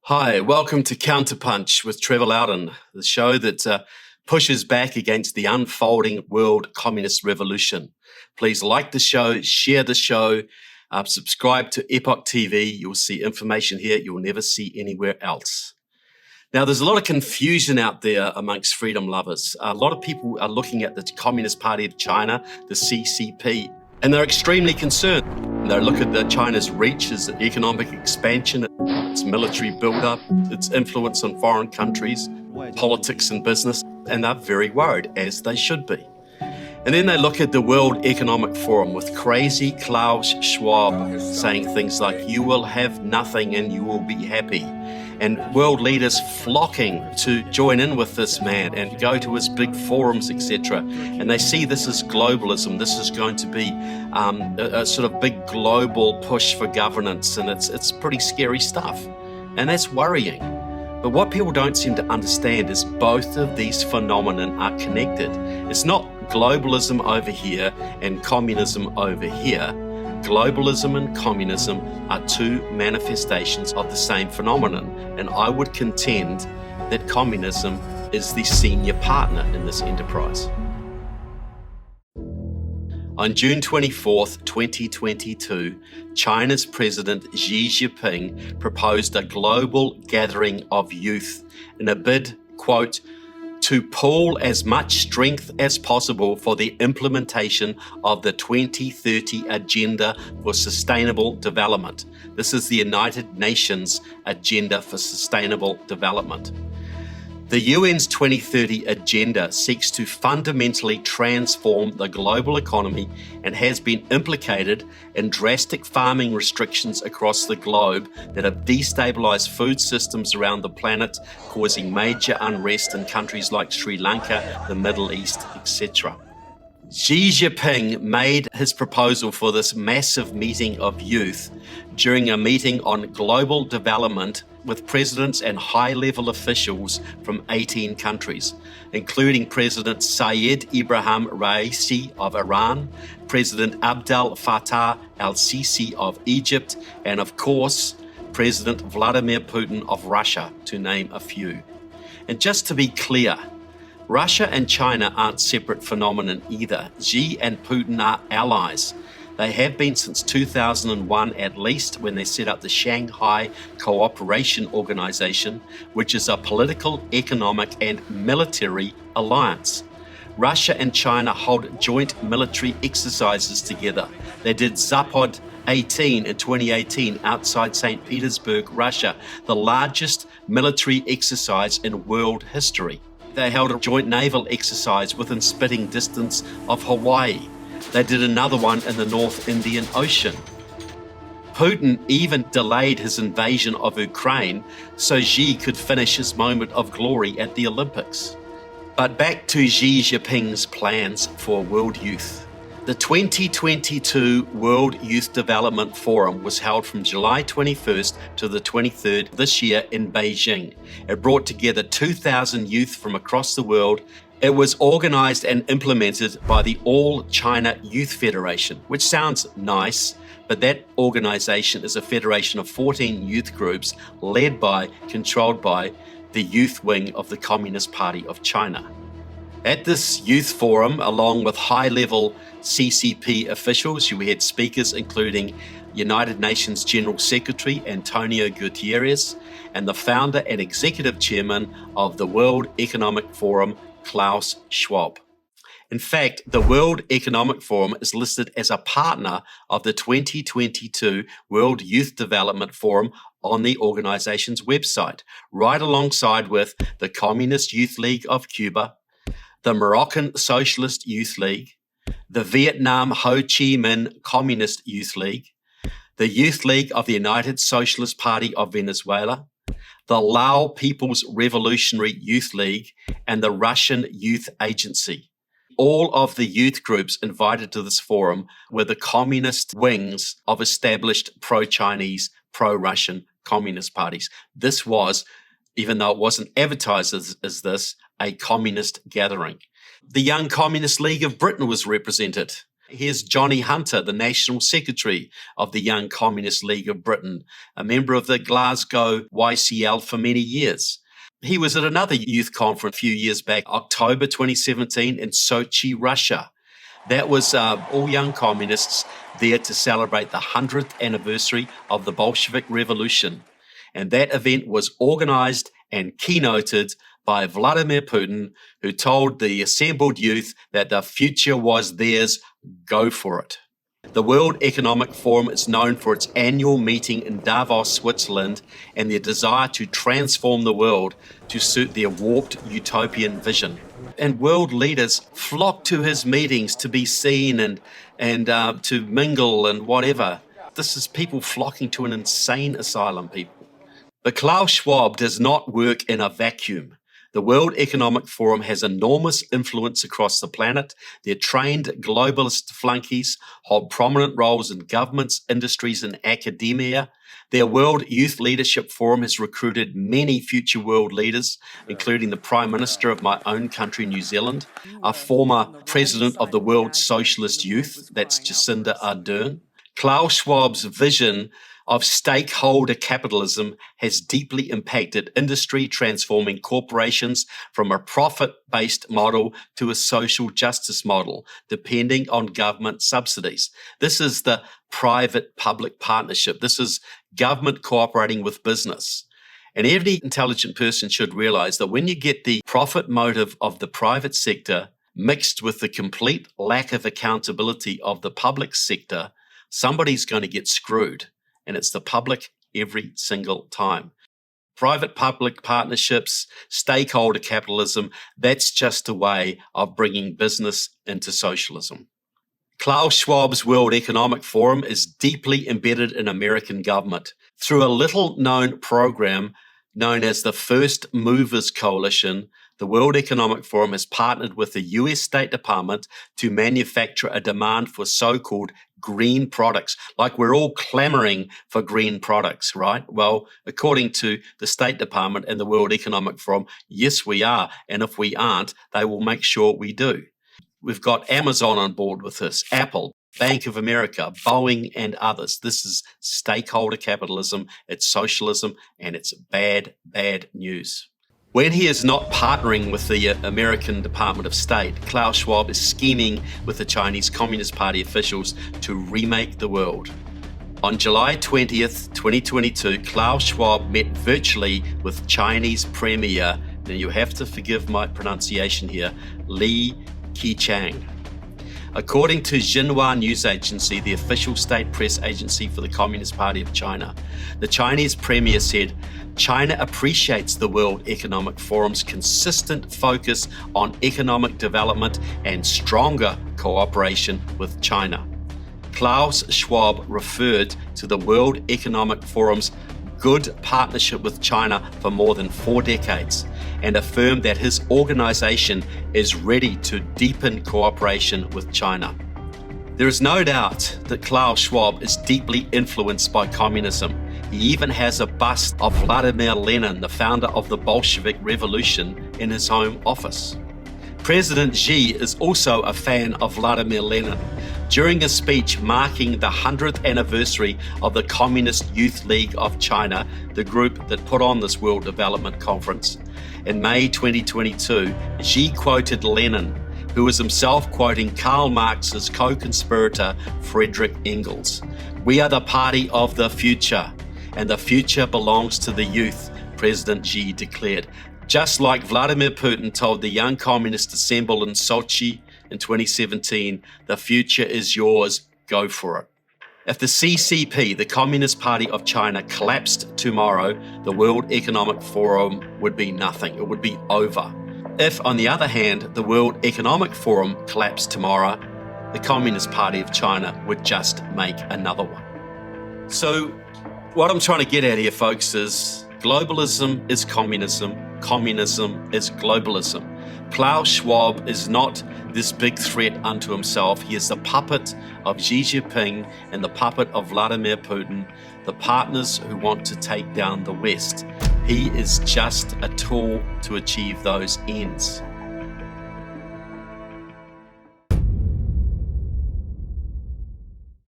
Hi, welcome to Counterpunch with Trevor Loudon, the show that pushes back against the unfolding world communist revolution. Please like the show, share the show, subscribe to EpochTV. You'll see information here you'll never see anywhere else. Now, there's a lot of confusion out there amongst freedom lovers. A lot of people are looking at the Communist Party of China, the CCP, and they're extremely concerned. They look at China's reach, its economic expansion, its military build-up, its influence on foreign countries, politics and business, and they're very worried, as they should be. And then they look at the World Economic Forum with crazy Klaus Schwab saying things like, you will have nothing and you will be happy. And world leaders flocking to join in with this man and go to his big forums, etc. And they see this as globalism. This is going to be a sort of big global push for governance, and it's pretty scary stuff. And that's worrying. But what people don't seem to understand is both of these phenomena are connected. It's not globalism over here and communism over here. Globalism and communism are two manifestations of the same phenomenon, and I would contend that communism is the senior partner in this enterprise. On June 24th, 2022, China's President Xi Jinping proposed a global gathering of youth in a bid, quote, to pool as much strength as possible for the implementation of the 2030 Agenda for Sustainable Development. This is the United Nations Agenda for Sustainable Development. The UN's 2030 Agenda seeks to fundamentally transform the global economy and has been implicated in drastic farming restrictions across the globe that have destabilized food systems around the planet, causing major unrest in countries like Sri Lanka, the Middle East, etc. Xi Jinping made his proposal for this massive meeting of youth during a meeting on global development with presidents and high-level officials from 18 countries, including President Syed Ibrahim Raisi of Iran, President Abdel Fattah al-Sisi of Egypt, and of course, President Vladimir Putin of Russia, to name a few. And just to be clear, Russia and China aren't separate phenomenon either. Xi and Putin are allies. They have been since 2001 at least, when they set up the Shanghai Cooperation Organization, which is a political, economic and military alliance. Russia and China hold joint military exercises together. They did Zapad 18 in 2018 outside St. Petersburg, Russia, the largest military exercise in world history. They held a joint naval exercise within spitting distance of Hawaii. They did another one in the North Indian Ocean. Putin even delayed his invasion of Ukraine so Xi could finish his moment of glory at the Olympics. But back to Xi Jinping's plans for world youth. The 2022 World Youth Development Forum was held from July 21st to the 23rd this year in Beijing. It brought together 2,000 youth from across the world. It was organized and implemented by the All China Youth Federation, which sounds nice, but that organization is a federation of 14 youth groups led by, controlled by, the youth wing of the Communist Party of China. At this youth forum, along with high-level CCP officials, we had speakers including United Nations General Secretary Antonio Guterres and the founder and executive chairman of the World Economic Forum, Klaus Schwab. In fact, the World Economic Forum is listed as a partner of the 2022 World Youth Development Forum on the organization's website, right alongside with the Communist Youth League of Cuba, the Moroccan Socialist Youth League, the Vietnam Ho Chi Minh Communist Youth League, the Youth League of the United Socialist Party of Venezuela, the Lao People's Revolutionary Youth League, and the Russian Youth Agency. All of the youth groups invited to this forum were the communist wings of established pro-Chinese, pro-Russian communist parties. This was, even though it wasn't advertised as this, a communist gathering. The Young Communist League of Britain was represented. Here's Johnny Hunter, the National Secretary of the Young Communist League of Britain, a member of the Glasgow YCL for many years. He was at another youth conference a few years back, October 2017 in Sochi, Russia. That was all young communists there to celebrate the 100th anniversary of the Bolshevik Revolution. And that event was organized and keynoted by Vladimir Putin, who told the assembled youth that the future was theirs. Go for it. The World Economic Forum is known for its annual meeting in Davos, Switzerland, and their desire to transform the world to suit their warped utopian vision. And world leaders flock to his meetings to be seen and to mingle and whatever. This is people flocking to an insane asylum, people. But Klaus Schwab does not work in a vacuum. The World Economic Forum has enormous influence across the planet. Their trained globalist flunkies hold prominent roles in governments, industries, and academia. Their World Youth Leadership Forum has recruited many future world leaders, including the Prime Minister of my own country, New Zealand, a former president of the World Socialist Youth, that's Jacinda Ardern. Klaus Schwab's vision of stakeholder capitalism has deeply impacted industry, transforming corporations from a profit-based model to a social justice model, depending on government subsidies. This is the private-public partnership. This is government cooperating with business. And every intelligent person should realize that when you get the profit motive of the private sector mixed with the complete lack of accountability of the public sector, somebody's going to get screwed. And it's the public every single time. Private-public partnerships, stakeholder capitalism, that's just a way of bringing business into socialism. Klaus Schwab's World Economic Forum is deeply embedded in American government. Through a little-known program known as the First Movers Coalition, the World Economic Forum has partnered with the US State Department to manufacture a demand for so-called green products. Like we're all clamoring for green products, right? Well, according to the State Department and the World Economic Forum, yes, we are. And if we aren't, they will make sure we do. We've got Amazon on board with this, Apple, Bank of America, Boeing, and others. This is stakeholder capitalism, it's socialism, and it's bad, bad news. When he is not partnering with the American Department of State, Klaus Schwab is scheming with the Chinese Communist Party officials to remake the world. On July 20th, 2022, Klaus Schwab met virtually with Chinese Premier, now you have to forgive my pronunciation here, Li Keqiang. According to Xinhua News Agency, the official state press agency for the Communist Party of China, the Chinese premier said, China appreciates the World Economic Forum's consistent focus on economic development and stronger cooperation with China. Klaus Schwab referred to the World Economic Forum's good partnership with China for more than 4 decades and affirmed that his organization is ready to deepen cooperation with China. There is no doubt that Klaus Schwab is deeply influenced by communism. He even has a bust of Vladimir Lenin, the founder of the Bolshevik Revolution, in his home office. President Xi is also a fan of Vladimir Lenin. During a speech marking the 100th anniversary of the Communist Youth League of China, the group that put on this World Development Conference, in May 2022, Xi quoted Lenin, who was himself quoting Karl Marx's co-conspirator Friedrich Engels. "We are the party of the future, and the future belongs to the youth," President Xi declared. Just like Vladimir Putin told the young communists assembled in Sochi in 2017, the future is yours, go for it. If the CCP, the Communist Party of China, collapsed tomorrow, the World Economic Forum would be nothing. It would be over. If, on the other hand, the World Economic Forum collapsed tomorrow, the Communist Party of China would just make another one. So what I'm trying to get at here, folks, is globalism is communism. Communism is globalism. Klaus Schwab is not this big threat unto himself. He is the puppet of Xi Jinping and the puppet of Vladimir Putin, the partners who want to take down the West. He is just a tool to achieve those ends.